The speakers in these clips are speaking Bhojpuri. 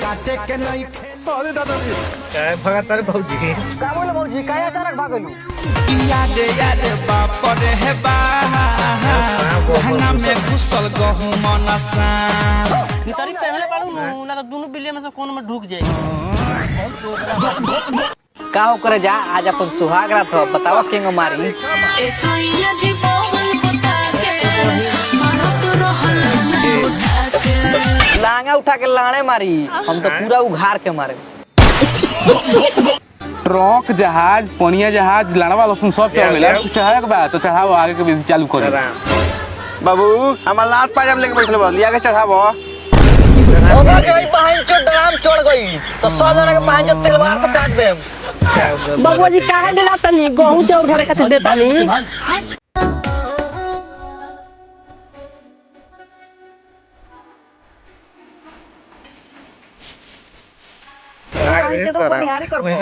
काटे के नहीं अरे दादाजी काय भगा तारे भौजी का बोले भौजी काय अचानक भागलू याद याद बाप रे हे बा हंगा में घुसल गहू मनसा नितारी पहले पाड़ू ना तो दोनों बिल्ली में से कोन में ढुक जाए का हो करे जा आज अपन सुहाग रात हो बतावा केंगो मारी लांगा उठा के लाणे मारी हम तो पूरा उघार के मारे ट्रक जहाज पनिया जहाज लाड़वा लसन सब चढ़ेला चढ़ावे के बाद तो चढ़ाओ आगे के भी चालू करो बाबू हमार लात पाजब लेके बैठले बा लिया के चढ़ाबो ओबा के भाई बहन चोट डराम चढ़ गई तो सब जना के बहन जो तलवार से काट देम बाबू जी काहे दिला तनी गहूं चाउर घरे के देता नी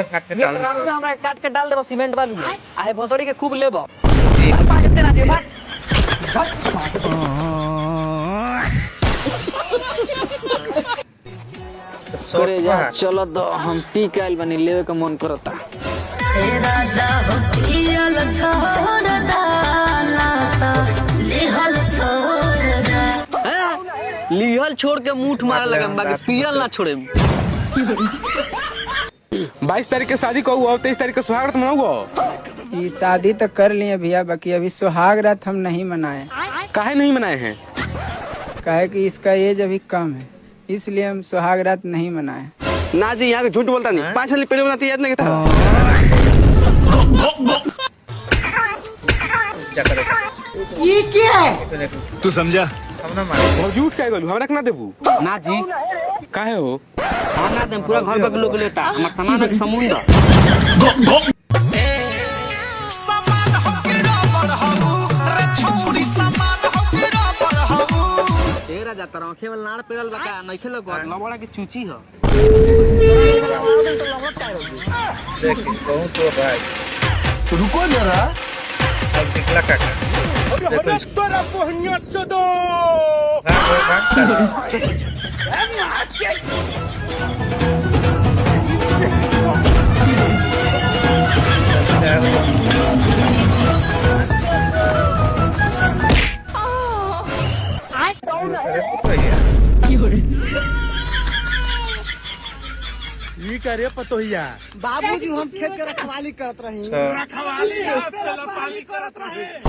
काट के डाल देबो सीमेंट बालू आहे भोसड़ी के खूब लेबो पाँच तेरा दे भाग करे जा चलो तो हम पी के आइल बनी लेवे के मन करता राजा हो पियल छोड़ दाना लिहल छोड़ दा लिहल छोड़ के मुठ मारे लगे बाकी पियल ना छोड़े 22 तारीख के शादी कहू और 23 तारीख के सुहाग रात मनाऊ ये शादी तो कर लिए भैया बाकी अभी सुहाग रात हम नहीं मनाए काहे नहीं मनाए हैं काहे कि इसका एज अभी कम है इसलिए हम सुहाग रात नहीं मनाए ना जी यहाँ के झूठ बोलता नहीं 5 साल पहले बनाती याद नहीं था ये क्या है तू समझा वो झूठ काहे बोलू हमरा के ना देबू ना जी काहे हो खाना दे पूरा घर पे लोग लेता हमर सामान के समुंदर सामान हो के रबड़ हबू रे छोड़ी सामान हो के रबड़ हबू तेरा जाता रखे वाला नाड़ पेरल बका नइखे लोग लबड़ा के चूची हो देख कहूं तो भाई रुको जरा अब निकला काका तोरा पोहनिया चोदो ये करे पतोहिया बाबूजी हम खेत के रखवाली करत रही रखवाली